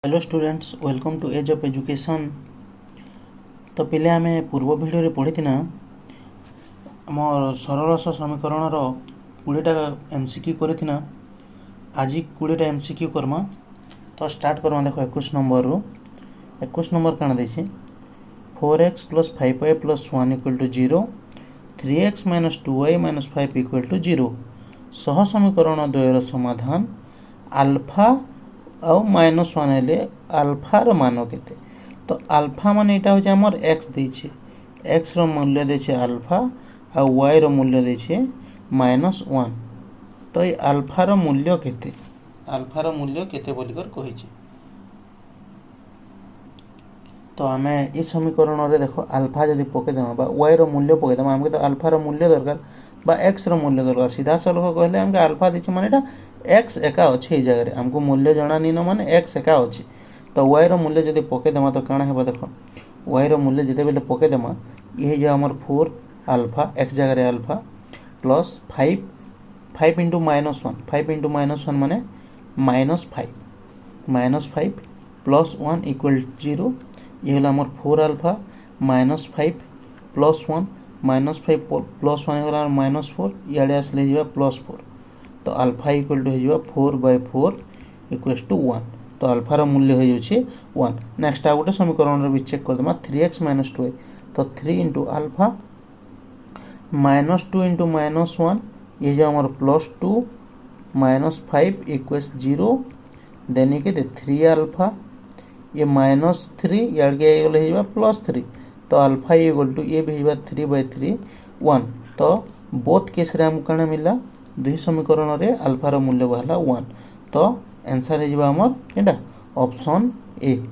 Hello students, welcome to age of education. तो पिले आम पूर्व भिडियो पढ़ी ना आम सरल समीकरण 20टा एमसीक्यू करना। आज 20टा एमसीक्यू करमा। तो स्टार्ट करमा। देखो 21 नंबर रू 21 नंबर काण देछि 4x + 5y + 1 = 0, 3x - 2y - 5 = 0। सह समीकरण द्वयर समाधान आल्फा आउ -1 हेले आल्फार मान केते। तो आल्फा मान यहाँ हूँ आमर एक्स देछे, एक्स रो मूल्य देछे आल्फा आ वाई रो मूल्य देछे -1। तो ये आल्फार मूल्य केते, आल्फार मूल्य केते बोलिकर कहिछे। तो आम ये समीकरण रे देखो आल्फा जदि पकेदेमा बा वाई रो मूल्य पकेदेमा आमके तो आल्फार मूल्य दरकार बा एक्स रो मूल्य दरकार। सीधा सलख कहले आमके आल्फा देछे माने एटा एक्स एका अच्छे जगह रे आमको मूल्य जना नी न माने एक्स एका अच्छे। तो वाई रो मूल्य जदि पकेदेमा तो काଣା हेबा देखो वाई रो मूल्य जते बेले पकेदेमा ये जे हमर 4 आल्फा एक्स जगह रे आल्फा प्लस 5 5 * -1 5 * -1 माने -5 प्लस 1 = 0। ये होला हमर 4 आल्फा -5 प्लस 1 -5 प्लस 1 होला -4 इयाडे आसले जीवा +4। तो आल्फा इक्वल टू हो 4/4 = 1। तो आल्फार मूल्य हो 1। नेक्स्ट आ गोटे समीकरण भी चेक करदेमा 3x - 2y। तो 3 * आल्फा -2 * -1 ये जो हमारे +2 -5 = 0। देन ये 3 आल्फा ये -3 याड़के गले +3। तो आल्फा इक्वल टू ये भी 3/3 1। तो बोथ केस रे हमको काना मिला दुई समीकरण रे आल्फार मूल्य बाहला 1। तो आंसर है जीवा हमर एटा ऑप्शन ए।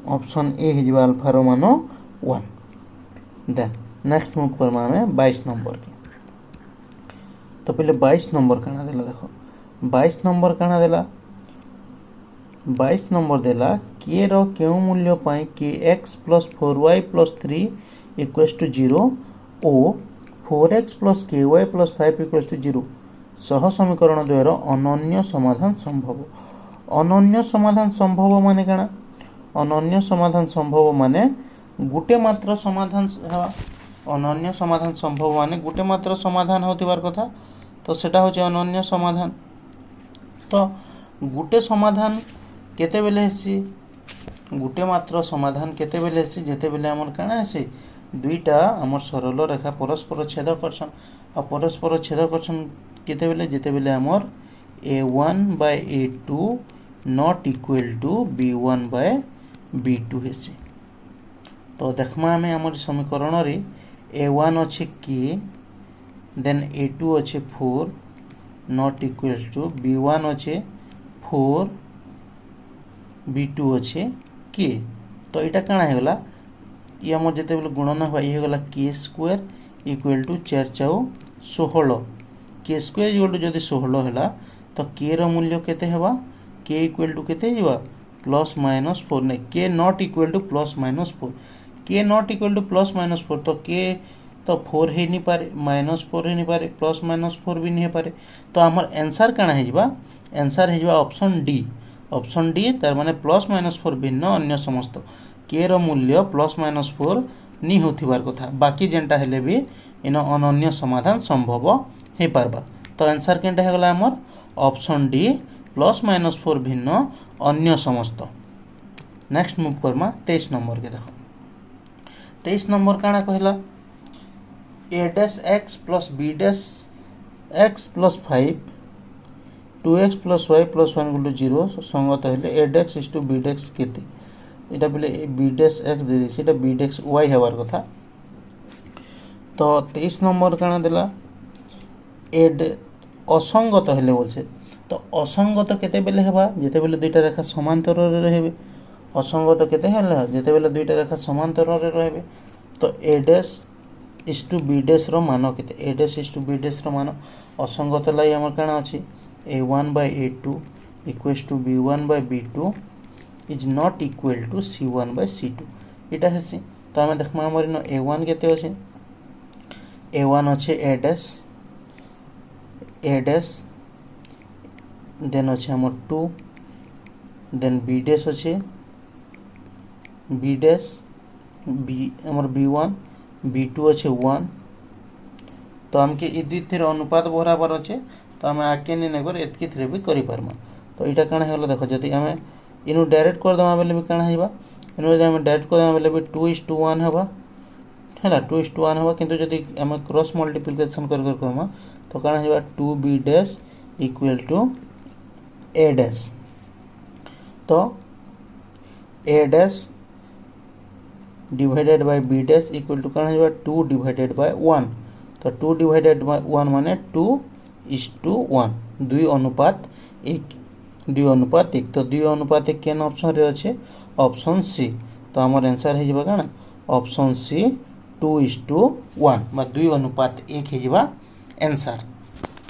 ऑप्शन ए है जीवा आल्फार मान 1। देन नेक्स्ट मूव करमा हमें 22 नंबर के। तो पहले 22 नंबर काना देला देखो 22 नंबर काना देला 22 नंबर देला के रो केउ मूल्य पाई kx + 4y + 3 = 0 ओ 4x + ky + 5 = 0। सह समीकरण द्वयर अनन्य समाधान संभव। अनन्य समाधान संभव माने काना अनन्य समाधान संभव माने गुटे मात्र समाधान हेबा। अनन्य समाधान संभव माने गुटे मात्र समाधान होतिबार कथा। तो सेटा होचे अनन्य समाधान। तो गुटे समाधान केते बेले हेसी गुटे मात्र समाधान केते बेले हेसी जेते बेले हमर काना हेसी दुईटा हमर सरल रेखा परस्पर छेद करछन। आ परस्पर छेद करछन केते बेले जेते बेले हमर a1/a2 not equal to b1/b2 हेसी। तो देखमा हमें हमर समीकरण रे a1 अच्छे k देन a2 अच्छे 4 नॉट इक्वल टू b1 अच्छे 4 b2 अच्छे k। तो यहाँ काଣା हेगला ये हमर जेते बेले गुणन हुआ ये हेगला k² = 4 × 16। k² = जदि 16 हेला तो k रो मूल्य केते हेबा k = केते जीवा +-4 नै k not equal to +-4 k not equal to +-4। तो k तो 4 हे नि पारे -4 हे नि पारे +-4 भी नि हे पारे। तो हमर आंसर काଣା हे जीवा आंसर हे जीवा ऑप्शन डी। ऑप्शन डी तार माने +-4 भिन्न अन्य समस्त k रो मूल्य +-4 नि होथिबार कथा। बाकी जेंटा हेले भी इन अनन्य समाधान संभव हे पारबा। तो आंसर केनटा हे गला हमर ऑप्शन डी +-4 भिन्न अन्य समस्त। नेक्स्ट मूव करमा 23 नंबर के देखो 23 नंबर काना कहला a' x + b' x + 5 2x + y + 1 = 0 संगत हेले a' * b' केते एटा बेले b' x दे देछि एटा b' y हेबार कथा। तो 23 नंबर काना देला एड असंगत हेले बोलछे। तो असंगत केते बेले हेबा जेते बेले दुईटा रेखा समांतर रे रहबे। असंगत केते हेला जेते बेले दुईटा रेखा समांतर रे रहबे। तो a' * b' रो मान केते a' * b' रो मान असंगत लाई हमर काना अछि a1/a2 = b1/b2 is not equal to c1/c2 इटा हेसी। तो आमे देखमा हमर इन a1 केते अछि a1 अच्छे a' देन अच्छे हमर 2 देन बी डैश अच्छे बी डैश बी आमर b1 b2 अच्छे 1 तो आमके ये दुई थेर अनुपात बराबर अच्छे तो आम आगे नहीं नगर एतकी थ्रे भी करें तो यहाँ कण हो देख जदि आम इनू डायरेक्ट करदे बेले भी कण हो इनू जब आम डायरेक्ट करदे बेले भी 2:1 है 2:1 है किंतु जदि आम क्रॉस मल्टीप्लिकेशन कर कहमा तो कण हो 2b dash equal to a dash तो a dash divided by b dash equal to कण हो 2 डिवाइडेड बाय 1 तो 2 डिवाइडेड बाय 1 माने 2:1 2 अनुपात 1 2 अनुपात 1 तो 2 अनुपात 1 केन ऑप्शन रे अच्छे ऑप्शन सी तो हमर आंसर हे जबा काना ऑप्शन सी 2:1 बा 2 अनुपात 1 हे जबा आंसर।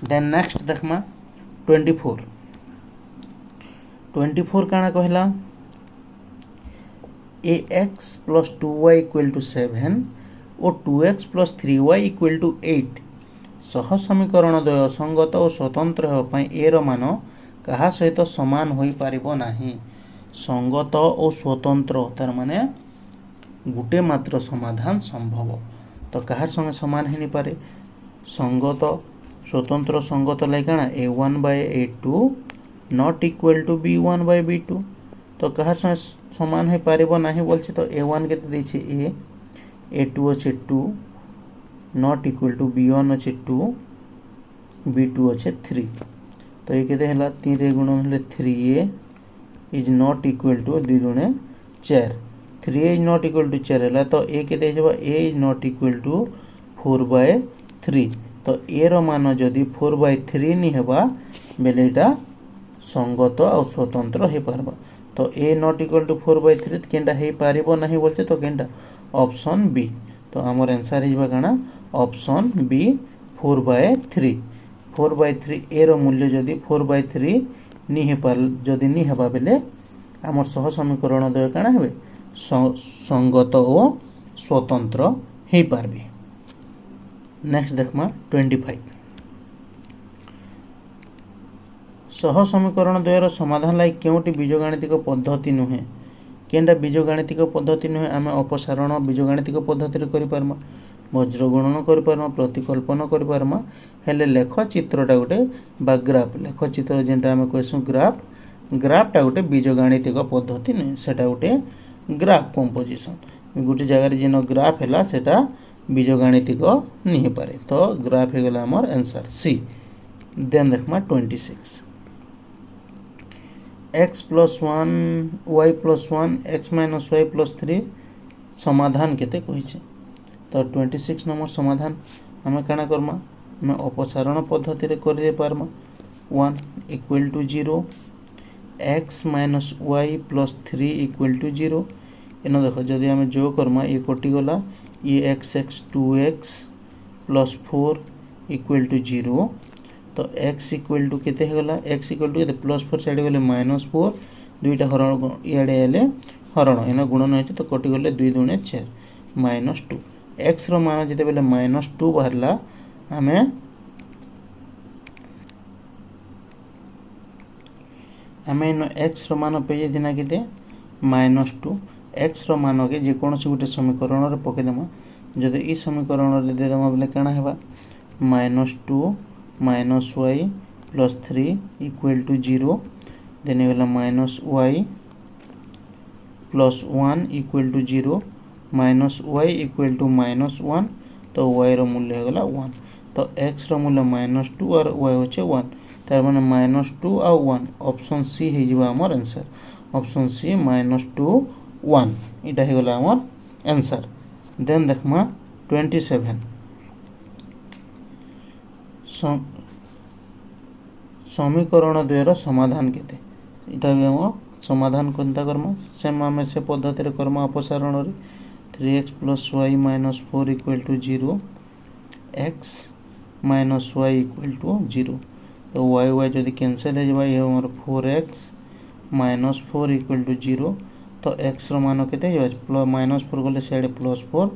देन नेक्स्ट देखमा 24 काना कहला ax plus 2y equal to 7 और 2x plus 3y equal to 8 सह समीकरण द्वय असंगत और स्वतंत्र होपाई ए रो मान कहा सहित समान होई पारिबो नाही संगत और स्वतंत्र तार माने गुटे मात्र समाधान संभव तो कहार संगे समान हेनी पारे संगत स्वतंत्र संगत लाइकाना a1 by a2 not equal to b1 by b2 तो कहार संगे समान हो पारिबो नाही बोलछि तो a1 केते दैछि a a2 अच्छे 2 नॉट इक्वल टू b1 अच्छे 2 b2 अच्छे 3 तो ये केते हला 3 रे गुणन हले 3a is not equal to 2 गुणे 4 3a is not equal to 4 हला तो a केते जबा a is not equal to 4/3 तो a रो मान जदी 4/3 नि हेबा बेले एटा संगत और स्वतंत्र हे पारबा तो a नॉट इक्वल टू 4/3 केंडा हे पारिबो नाही बोलते तो केंडा ऑप्शन बी तो हमर आंसर हिबा काना ऑप्शन बी 4/3 4/3 a रो मूल्य जदी 4/3 नि हे पार जदी नि हेबा बेले हमर सह समीकरण द्वय काना हेबे संगत और स्वतंत्र हे पारबे। नेक्स्ट देखमा 25 सह समीकरण द्वयर समाधान लाई केउटी बीजगणितिक पद्धति नुहे केनडा बीजगणितिक पद्धति नुहे आमे अपसारण बीजगणितिक पद्धति रे करि पारमा वज्र गणन करि पारमा प्रतिकल्पन करि पारमा हेले लेख चित्रटा गोटे बा ग्राफ लेख चित्र जेंटा आमे कहसु ग्राफटा गोटे बीजगणितिक पद्धति नुहे सेटा गोटे ग्राफ कंपोजिशन गोटे जगह जेन ग्राफ हैला सेटा बीजगणितिक नहीं पारे तो ग्राफ हे गला हमर आंसर सी। देन देखमा 26 x plus 1 y plus 1 x minus y plus 3 समाधान केते कहिছে तो 26 नंबर समाधान हमें काना करमा हमें अपसारण पद्धति रे कर दे पारमा 1 equal to 0 x minus y plus 3 equal to 0 एनो देखो जदि हमें जो करमा ये कटि गला ये x 2x plus 4 equal to 0 तो x इक्वल टू केते हे गला x इक्वल टू +4 साइड गले -4 दुईटा हरण इयाडे आले हरण एना गुणन होइछ तो कटि गले 2 दुणे 4 -2 x रो मान जते बेले -2 बाहरला हमें इन x रो मान पे दिना केते -2 x रो मान के जे कोनोसी गुटे समीकरण रे पके देमा जदि ई समीकरण रे दे देमा बेले काना हेबा -2 minus y plus 3 equal to 0 then ये minus y plus 1 equal to 0 minus y equal to -1 तो y रो मूल्य हो गला 1 तो x रो मूल्य -2 और y होचे 1 तार माने -2 और 1 ऑप्शन सी हे जिवा हमर आंसर ऑप्शन सी -2 1 इटा हे गला हमर आंसर। देन देखमा 27 समीकरण द्वयर समाधान केते इटा भी हम समाधान कोनता करमा सेम हमें से पद्धति रे करमा अपसारण रे 3x plus y minus 4 equal to 0 x minus y equal to 0 तो y जदि कैंसिल हो जाबा ये हमर 4x minus 4 equal to 0 तो x रो मान केते हो -4 गले साइड +4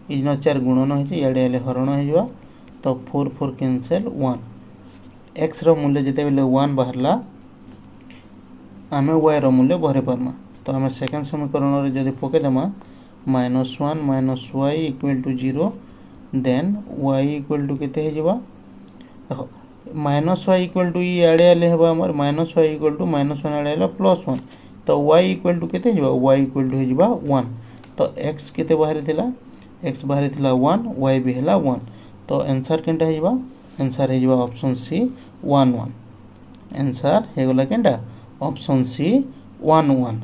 इज न 4 गुणन हो छै याडे आले हरण हो जाबा तो 4 4 कैंसिल 1 x रो मूल्य जते बेले 1 बाहरला आमे y रो मूल्य भरे पारमा। तो आमे सेकेंड समीकरण रे जदि पके देमा -1 - y equal to 0 then y equal to केते हे जिबा देखो -y इक्वल टू ई आडे आले हेबा हमर -y इक्वल टू -1 आडे आले +1 तो y इक्वल टू केते जिबा y इक्वल टू हे जिबा 1 तो x केते बाहर थिला x बाहर थिला 1 y भी हैला 1 तो आंसर केनटा हे जिबा आंसर हे जिबा ऑप्शन सी 1 1 आंसर हे गला केनटा ऑप्शन सी 1 1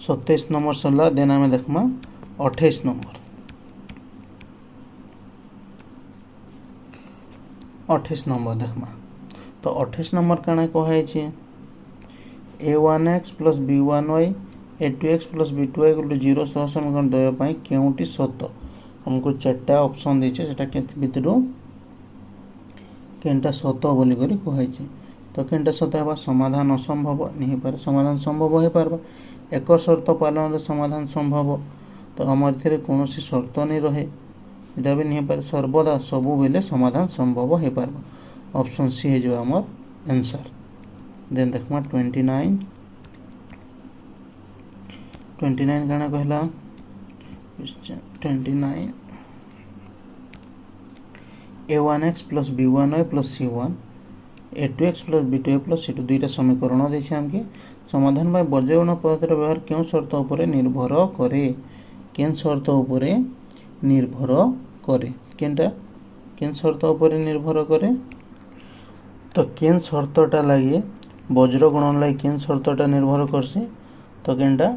27 नंबर सरला देन आमे देखमा 28 नंबर 28 नंबर देखमा तो 28 नंबर काना कहै छै a1x + b1y a2x + b2y = 0 सह समीकरण दय पई केउटी सत हमको चारटा ऑप्शन दैछे सेटा के भितरु केनटा सत बोली करी कहै छै तो केनटा सत हेबा समाधान असंभव नहीं पारे समाधान संभव हे पारबा एक शर्त पालन रे समाधान संभव तो हमर थिरे कोनोसी शर्त नहीं रहे इटा भी नहीं पारे सर्वदा सबु बेले समाधान संभव हे पारबा ऑप्शन सी हे जो हमर आंसर देन देखमा 29 काना कहला 29 a1x + b1y + c1 a2x + b2y + c2 दुईटा समीकरण देछे हमके समाधान बाय बज्रगुणन पद्धतिर व्यवहार केउ शर्त उपरे निर्भर करे केन शर्त उपरे निर्भर करे केनटा केन शर्त उपरे निर्भर करे तो केन शर्तटा लागे बज्रगुणन लागे केन शर्तटा निर्भर करसी तो केनटा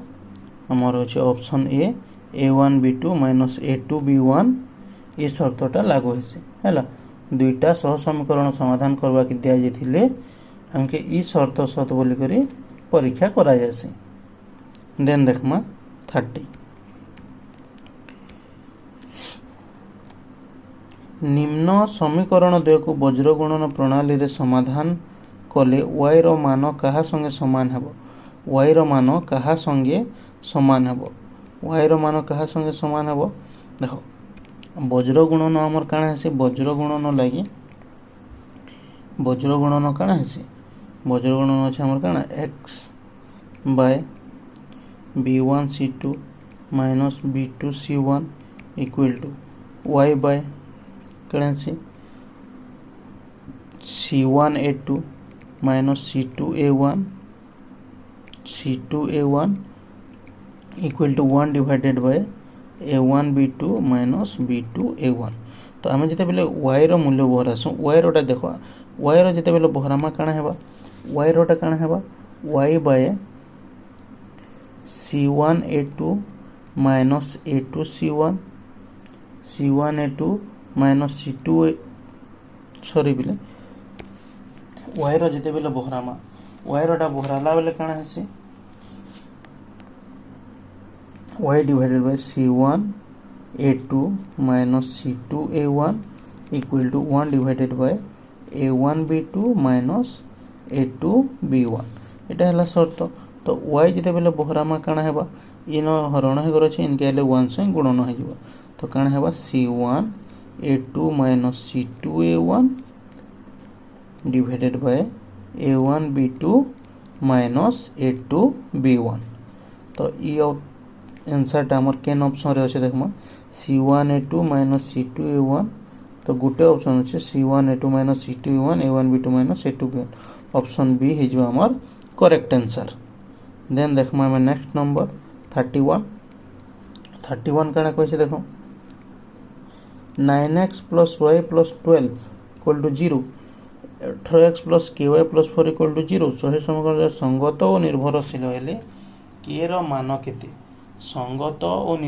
हमर होचे option A a1 b2 - a2 b1 ये शर्तटा लागू हेसी हैला दुईटा सह समीकरण समाधान करबा कि दिया जेथिले हमके ई शर्त सत बोली करी परीक्षा करा जासी देन देखमा 30 निम्न समीकरण द्वय को बज्रगुणन प्रणाली रे समाधान कले y रो मान कहा संगे समान हेबो y रो मान कहा संगे समान हेबो y रो मान कहा संगे समान हेबो देखो बज्रगुणन हमर काना हेसी बज्रगुणन लागि बज्रगुणन काना हेसी बज्रगुणन अछि हमर काना x / b1 c2 - b2 c1 = y / काना हेसी c1 a2 - c2 a1 = 1 divided by a1 b2 - b2 a1 तो आमे जते बेले y रो मूल्य बहरासु y रोटा देखो y रो जते बेले बहरामा काना हेबा y रोटा काना हेबा y / c1 a2 - a2 c1 c1 a2 - c2 sorry बेले y रो जते बेले बहरामा y रोटा बहराला बेले काना हेसी y divided by c1 a2 - c2 a1 = 1 divided by a1 b2 - a2 b1 एटा हला शर्त तो y जते बेले बहरामा काना हेबा इनो हरण हे गरो छै इनके हले 1 से गुणन हे जिवो तो काना हेबा c1 a2 - c2 a1 divided by a1 b2 - a2 b1 तो ई आंसर टा हमर केन ऑप्शन रे अछि देखमा c1 a2 - c2 a1 तो गुटे ऑप्शन अछि c1 a2 - c2 a1 a1 b2 - a2 b1 option B हे जो हमर करेक्ट आंसर देन देखमा हम नेक्स्ट नंबर 31 काना कहै छै देखो 9x + y + 12 = 0 18x + ky + 4 = 0 सही समीकरण संगत और निर्भरशील हेले k रो मान केते संगत और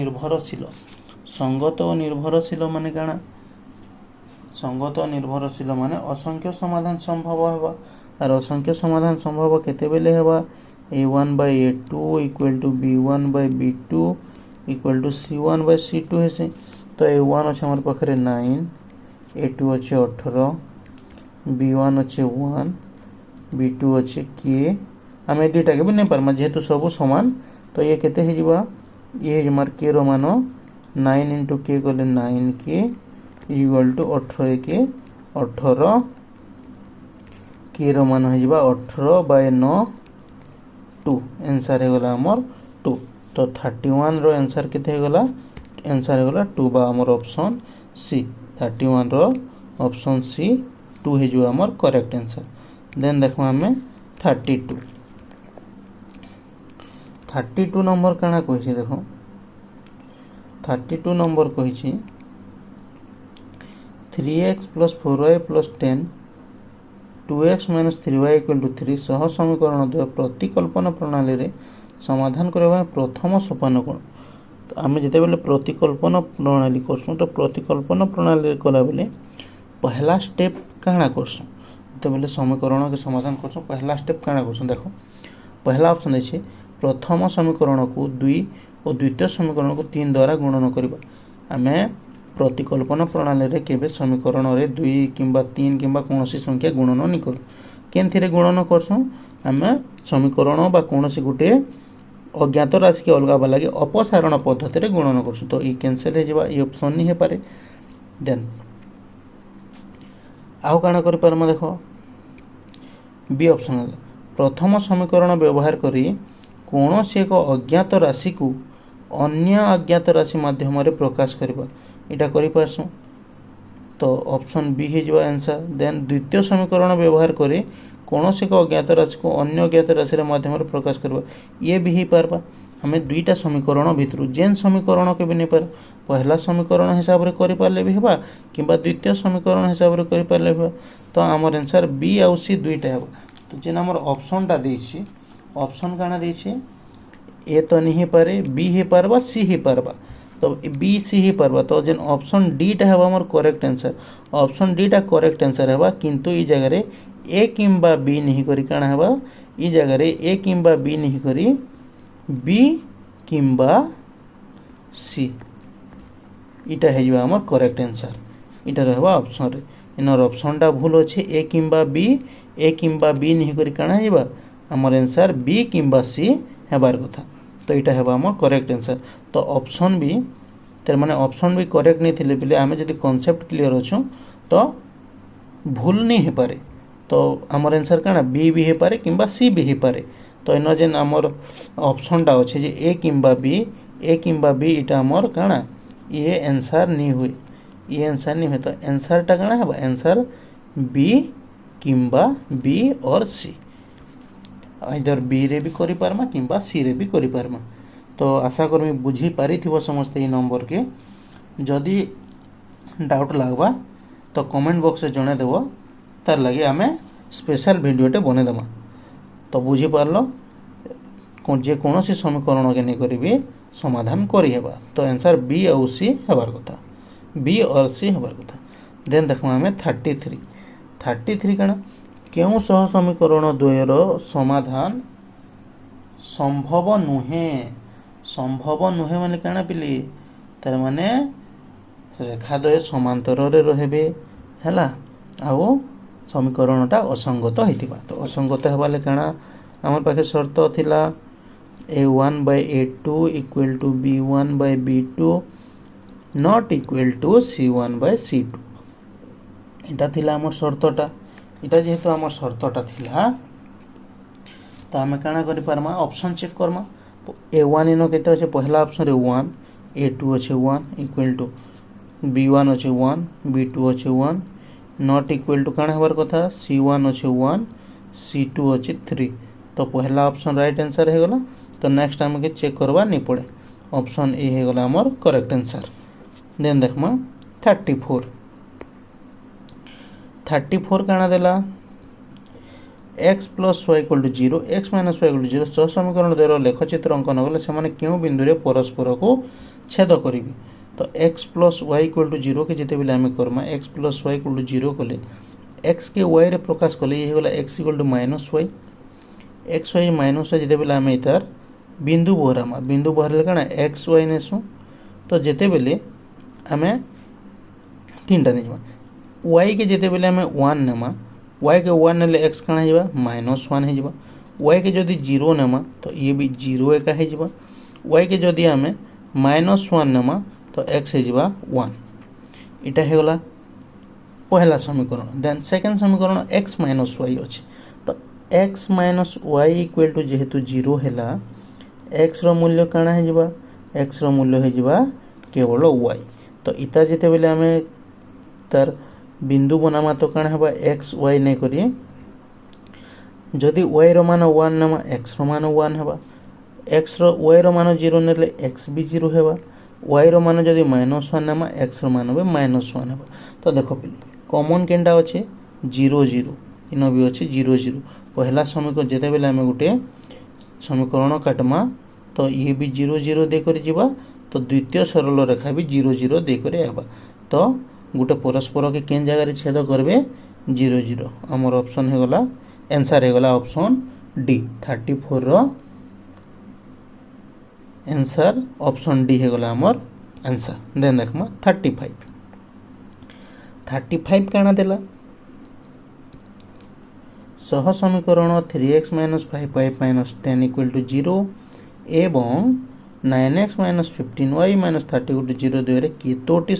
निर्भरशील माने काना संगत और निर्भरशील माने असंख्य समाधान संभव हेबा और असंख्य समाधान संभव केते बेले हेबा a1 / a2 = b1 / b2 = c1 / c2 हेसे तो a1 अछि हमर पखरे 9 a2 अछि 18 b1 अछि 1 b2 अछि k हमें दुटा के भी नहीं पारमा जेहेतु सब समान तो ये केते हे जिबा ये हमर k रो मान 9 * k गले 9k = 18 k 18 k के रो मान हो 18/9 2 आंसर हो गला हमर 2 तो 31 रो आंसर केते हो गला आंसर हो गला 2 बा हमर ऑप्शन सी 31 रो ऑप्शन सी 2 हे जो हमर करेक्ट आंसर। देन देखो हमें 32 नंबर काना कहि देखो 32 नंबर कहि 3x + 4y + 10 2x - 3y = 3 सह समीकरण द्वय प्रतिकल्पन प्रणाली रे समाधान करबा प्रथम सोपान कोन। तो आम जिते बेले प्रतिकल्पन प्रणाली करसुँ तो प्रतिकल्पन प्रणाली कला बेले पहला स्टेप काना करसुँ तो बेले समीकरण के समाधान करसुँ पहला स्टेप काना करसुँ देखो पहला ऑप्शन अछि प्रथम समीकरण को 2 और द्वितीय समीकरण को 3 द्वारा गुणन करबा। आमे प्रतिकल्पन प्रणाली रे केबे समीकरण रे 2 किंबा 3 किंबा कोनोसी संख्या गुणन नि करू केनथिरे गुणन करसुँ आमे समीकरण बा कोनोसी गुटे अज्ञात राशि के अलगा वाला के अपसारण पद्धति रे गुणन करसुँ तो ई कैंसिल हे जिबा ई ऑप्शन नि हे पारे। देन आउ काना करि परम देखो बी ऑप्शन प्रथम समीकरण व्यवहार करी कौनसी एक अज्ञात राशि को अन्य अज्ञात राशि माध्यम रे प्रकाश करबा इटा करि पारसु तो ऑप्शन बी हे जो आंसर। देन द्वितीय समीकरण व्यवहार करी कौनसी एक अज्ञात राशि को अन्य अज्ञात राशि रे माध्यम रे प्रकाश करबा ये भी ही पारबा। हमें दुईटा समीकरण भितर जेन समीकरण के भी नहीं पार पहला समीकरण हिसाब रे करि पारले भी हेबा किंबा द्वितीय समीकरण हिसाब रे करि पारले हेबा तो हमर आंसर बी आ सी दुईटा हेबा। तो जेन हमर ऑप्शन टा देछि ऑप्शन काना देछि ए तो नहीं पारे बी हे पारबा सी हे पारबा तो बी सी ही पारबा तो जेन ऑप्शन डी टा हेबा हमर करेक्ट आंसर ऑप्शन डी टा करेक्ट आंसर हेबा किंतु ई जगह रे ए किंबा बी नहीं करी काना हेबा ई जगह रे ए किंबा बी नहीं करी बी किंबा सी इटा हे जो हमर करेक्ट आंसर इटा रहबा ऑप्शन रे इनर ऑप्शन टा भूल अछि ए किंबा बी नहीं करी काना हेबा हमर आंसर बी किंबा सी हेबार कथा तो इटा हेबा हमर करेक्ट आंसर। तो ऑप्शन बी तर माने ऑप्शन बी करेक्ट नहीं थिले बिले आमे जदी कांसेप्ट क्लियर अछु तो भूल नहीं हे पारे तो हमर आंसर काना बी भी हे पारे किंबा सी भी हे पारे तो इन जेन हमर ऑप्शन टा अछि जे ए किंबा बी इटा हमर काना ये आंसर नहीं हुई ये आंसर नहीं हुई तो आंसर टा काना हेबा आंसर बी किंबा बी और सी आइदर बी रे भी करि पारमा किंबा सी रे भी करि पारमा। तो आशा करमी बुझी पारिथिबो समस्त ए नंबर के जदि डाउट लागबा तो कमेंट बॉक्स रे जणे देबो तार लगे आमे स्पेशल वीडियोटे बने देमा तो बुझी पारलो जे कोनोसी समीकरण के नै करिबे समाधान करि हेबा तो आंसर बी और सी हेबार कथा बी और सी हेबार कथा। देन देखमा आमे 33 काना केउ सह समीकरण द्वयर समाधान संभव नुहे माने काना पिली तार माने रेखा द्वय समांतर रे रहबे हैला आउ समीकरणटा असंगत होइतिबा तो असंगत हेबाले काना हमर पाखे शर्त थिला a1/a2 = b1/b2 not equal to c1/c2 इटा थिला हमर शर्तटा इटा जेहेतु हमर शर्तटा थिला तो हमें काना करि पारमा ऑप्शन चेक करमा a1 इनो केते अछि पहला ऑप्शन रे 1 a2 अछि 1 इक्वल टू b1 अछि 1 b2 अछि 1 नॉट इक्वल टू काना हेबार कथा c1 अछि 1 c2 अछि 3 तो पहला ऑप्शन राइट आंसर हे गला। तो नेक्स्ट हमके चेक करबा नहीं पड़े ऑप्शन ए हे गला हमर करेक्ट आंसर। देन देखमा 34 काना देला x + y = 0 x - y = 0 सह समीकरण द्वारा लेखचित्र अंकन गले से माने केउ बिंदु रे परस्पर को छेद करिवि तो x + y = 0 के जेते बेले हमें करमा x + y = 0 कले x के y रे प्रकाश कले ये गला x = -y x y - जेते बेले हमें इतार बिंदु बहरले काना x y नेसु तो जेते बेले हमें तीनटा नेजमा y के जेते बेले हमें 1 नेमा y के 1 नेले x काना हिबा -1 हे जिबा y के जदी 0 नेमा तो ये भी 0 एका हे जिबा y के जदी हमें -1 नेमा तो x हे जिबा 1 इटा हे गला पहला समीकरण। देन सेकेंड समीकरण x माइनस वाई अच्छे तो x minus Y equal to जेहेतु 0 है x रो मूल्य काଣା है जिबा x रो मूल्य है जिबा केवल y तो इता जेते बेले आमे तार बिंदु बनामा तो काଣା है x y नहीं करी जदि y रो मान 1 नामा x रो मान 1 है x रो y रो मान 0 नेले x भी 0 है y रो मान जदि -1 नामा x रो मान भी -1 है तो देखो पिले कॉमन केनटा अच्छे 0 0 इन भी अच्छे 0 0 पहला समीकरण जेते बेले आमे गोटे समीकरण काटमा तो ये भी 0 0 दे कर जीवा तो द्वितीय सरल रेखा भी 0 0 दे कर आबा तो गोटे परस्पर के केन जगह छेद करबे 0 0 हमर ऑप्शन है गला आंसर है गला ऑप्शन डी 34 रो आंसर ऑप्शन डी है गला हमर आंसर। देन देखमा 35 काना देला सह समीकरण 3x minus 5y minus 10 equal to 0 एवं 9x minus 15y minus 30 equal to 0 द्वय केतोटी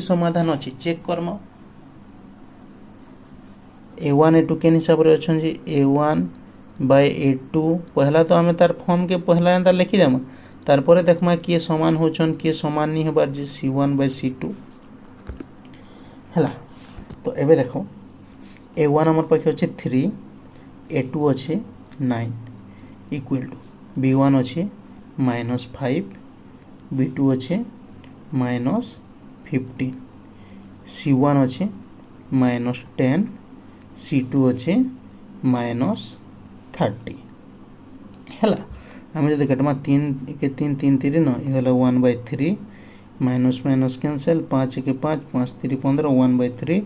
समाधान अछि चेक करम a1 a2 के हिसाब रे अछन जी a1 बाय a2 पहला तो हमें तार फॉर्म के पहला एंता लिखि देम तार परे देखमा के समान होचन के समान नहीं हेबार जे c1 बाय c2 हला तो एबे देखो a1 हमर पाखे अछि 3 a2 अछि 9 इक्वल टू b1 अछि -5 b2 अछि -15 c1 अछि -10 c2 अछि -30 हला हम जदि कटमा 3 के 3 3 3 न ये होला 1/3 माइनस माइनस कैंसिल 5 के 5 5 3 15 1/3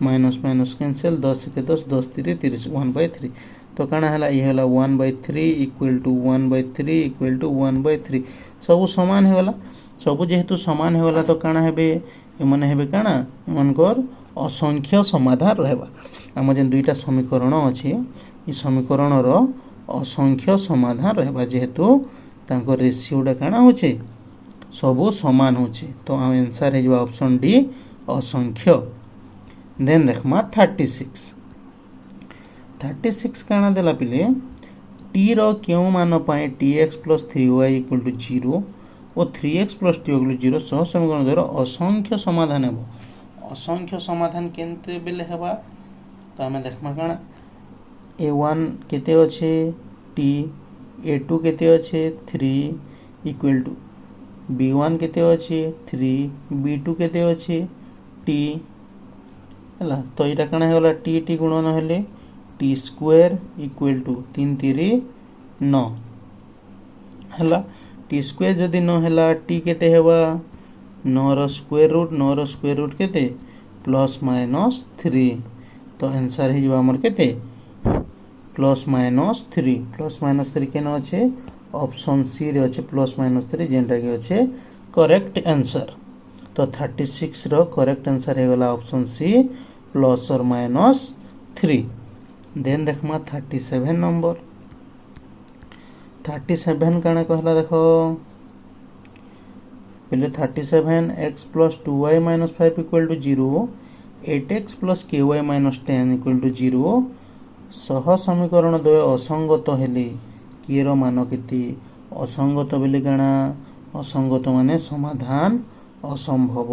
माइनस माइनस कैंसिल 10 के 10 10 3 30 1/3 तो काना हला ये होला 1/3 इक्वल टू 1/3 इक्वल टू 1/3 सब समान है वाला सब जेहेतु समान है वाला तो काना हेबे एमन हेबे काना एमनकर असंख्य समाधान रहबा हम जे दुईटा समीकरण अछि ई समीकरण रो असंख्य समाधान रहबा जेहेतु तांको रेशियोटा काना होचे सब समान होचे तो आंसर है ऑप्शन डी असंख्य। देन देखमा 36 काना देला पिले t रो केउ मान पाए tx + 3y = 0 और 3x + 2 = 0 सह समीकरण द्वारा असंख्य समाधान हेबो असंख्य समाधान केनते बेले हेबा तो हमें देखमा काना a1 केते अछि t a2 केते अछि 3 इक्वल टू b1 केते अछि 3 b2 केते अछि t हला तो इटा काना हे होला t गुणन हेले t² इक्वल टू 3 3 9 हला t² जदि न हेला t केते हेबा 9 रो स्क्वायर रूट केते +- 3 तो आंसर हे जबा हमर केते +-3 केन अछि ऑप्शन सी रे अछि +-3 जेंटा के अछि करेक्ट आंसर तो 36 रो करेक्ट आंसर हे गला ऑप्शन सी +-3। देन देखमा 37 नंबर 37 काना कहला देखो पहले 37 x + 2y - 5 = 0 8x + ky - 10 = 0 सह समीकरण द्वय असंगत हेले के रो मान केते असंगत बेले काना असंगत माने समाधान असंभव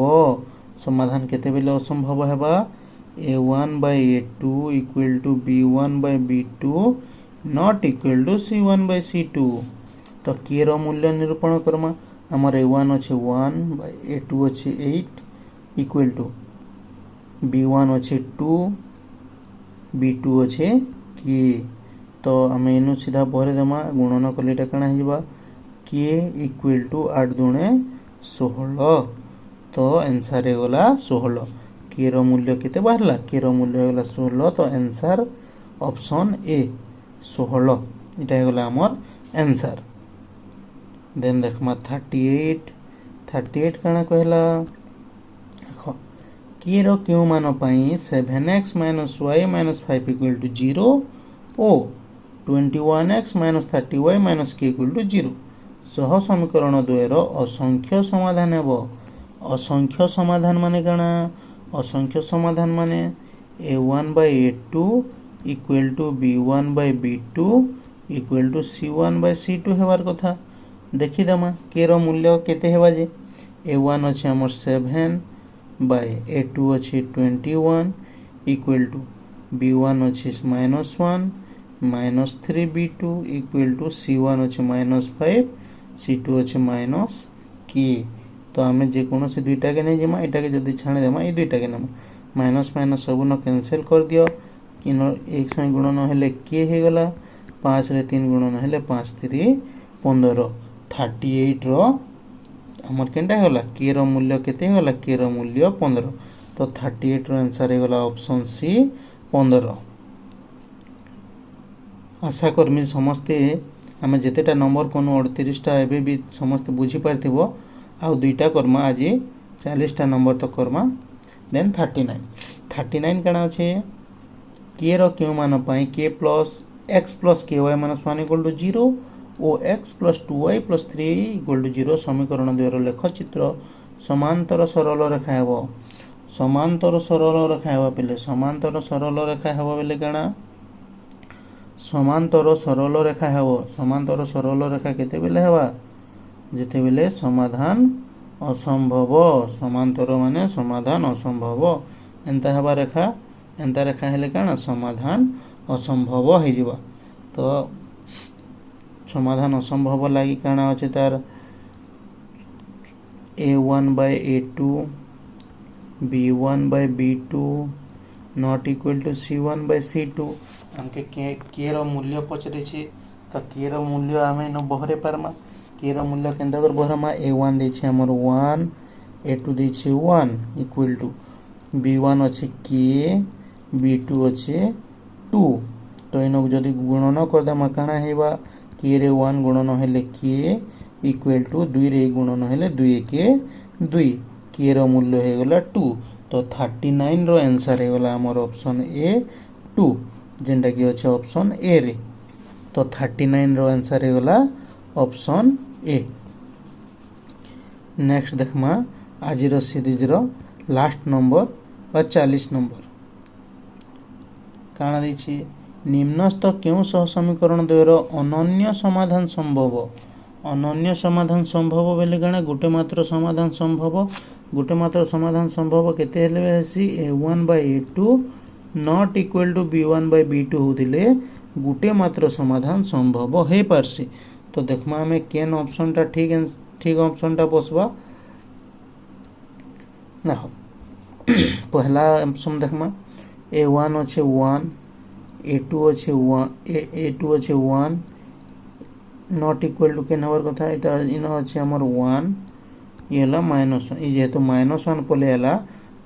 समाधान केते बेले असंभव हेबा a1/a2 = b1/b2 not equal to c1/c2 तो के रो मूल्य निरूपण करमा हमर a1 अछि 1/a2 अछि 8 इक्वल टू b1 अछि 2 b2 अछि के तो हमें इनु सीधा भरे देमा गुणन कलेटा काना हिबा के इक्वल टू 8 दुणे 16 तो आंसर हे गला 16 के रो मूल्य केते बाहरला के रो मूल्य हे गला 16 तो आंसर ऑप्शन ए 16 इटा हे गला हमर आंसर। देन देखमा 38 काना कहला देखो के रो क्यों मान पाई 7x - y - 5 = 0 ओ 21x - 30y - k = 0 सह समीकरण द्वय रो असंख्य समाधान हेबो असंख्य समाधान माने काना असंख्य समाधान माने a1 by a2 equal to b1 by b2 equal to c1 by c2 हेबार कथा देखिदेमा के रो मूल्य केते हेबा जे a1 अछि हमर 7 by a2 अछि 21 इक्वल टू b1 अछि -1 -3b2 इक्वल टू c1 अछि -5 c2 अछि -k तो आमे जे कोनो से दुईटा के नै जेमा एटा के जदी छाणे देमा ए दुईटा के नेमा माइनस माइनस सब न कैंसिल कर दियो इन एक संग गुणन हेले के हे गला 5 रे 3 गुणन हेले 5 3 15 38 रो हमर केनटा होला के रो मूल्य केते होला के रो मूल्य 15 तो 38 रो आंसर हे गला ऑप्शन सी 15 आशा करमी समस्ते आमे जेतेटा नंबर कोनो 38 टा एबे भी समस्त बुझी पारथिबो आ दुईटा करमा आज 40 टा नंबर तो करमा देन 39 कणा अछि के रो क्यू मान पई k plus x plus ky minus 1 equal to 0 ओ x plus 2y plus 3 equal to 0 समीकरण द्वारा लेख चित्र समांतर सरल रेखा हेबो समांतर सरल रेखा हेबा पले समांतर सरल रेखा हेबो बेले कणा समांतर सरल रेखा हेबो समांतर सरल रेखा केते बेले हेबा जेते बेले समाधान असंभव समांतर माने समाधान असंभव एंता हेबा रेखा हेले काना समाधान असंभव हे जिबा तो समाधान असंभव लागि काना अछि तार a1 by a2 b1 by b2 not equal to c1 by c2 हमके के रो मूल्य पचरे छी तो के रो मूल्य आमे न बहरे पारमा के रो मूल्य केंदा कर बहरमा a1 दै छी हमर 1 a2 दै छी 1 इक्वल टू b1 अछि k b2 अछि 2 तो इनो जदी गुणन कर दे मकाना हेबा k रे 1 गुणन हेले k इक्वल टू 2 रे गुणन हेले 2 के 2 k रो मूल्य हे गला 2 तो 39 रो आंसर हे गला हमर ऑप्शन ए 2 जेंटा कि अछि ऑप्शन ए रे तो 39 रो आंसर हे गला ऑप्शन ए नेक्स्ट देखमा आज रो सीरीज रो लास्ट नंबर बा 40 नंबर काना दैछि निम्नस्थ केउ सह समीकरण द्वयर अनन्य समाधान संभव बेले गाना गोटे मात्र समाधान संभव केते हेले हेसी a1 by a2 not equal to b1 by b2 होतिले गोटे मात्र समाधान संभव हे पारसी तो देखमा हमें केन ऑप्शन टा ठीक ऑप्शन टा बसबा ना पहला ऑप्शन देखमा a1 अछि 1 a2 अछि 1 a2 अछि 1 नॉट इक्वल टू के नंबर कथा एटा इनो अछि हमर 1 ये ला -1 ई जेतु -1 पले हला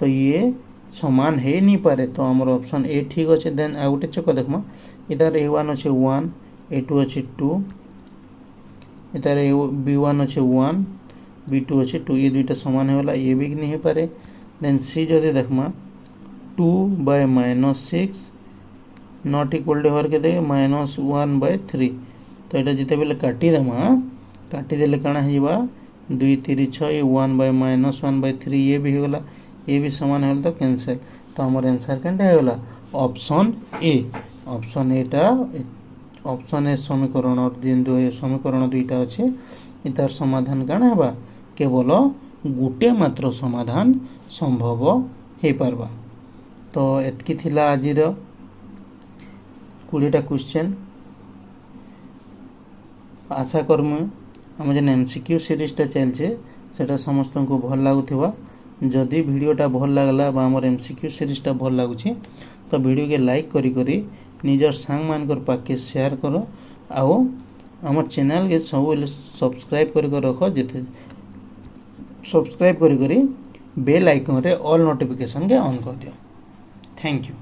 तो ये समान हे नहीं पारे तो हमर ऑप्शन ए ठीक अछि देन आ गुटे चेक देखमा इधर a1 अछि 1 a2 अछि 2 इधर b1 अछि 1 b2 अछि 2 ये दुईटा समान होला ये भी नहीं पारे देन सी जदि देखमा 2 by -6 नॉट इक्वल टू हर के दे -1 by 3 तो एटा जिते बेले काटी देले काना हेबा 2 3 6 1 by -1 by 3 ये भी होगला ये भी समान होल तो कैंसिल तो हमर आंसर केनटा होगला ऑप्शन ए टा ऑप्शन ए समीकरण और दिन दो समीकरण दुईटा अछि इतार समाधान काना हेबा केवल गुटे मात्र समाधान संभव हे पारबा तो एतकी थिला आजिर 20टा क्वेश्चन आशा करमु हम जे एमसीक्यू सीरीज टा चलछे सेटा समस्त को भल लागुथिबा जदि वीडियोटा भल लागला बा हमर एमसीक्यू सीरीज टा भल लागुछि तो वीडियो के लाइक करी निजर सांग मानकर पाके शेयर करो आओ हमर चैनल के सब सब्सक्राइब करी रखो जेते सब्सक्राइब करी बेल आइकन रे ऑल नोटिफिकेशन के ऑन कर दियो थैंक यू।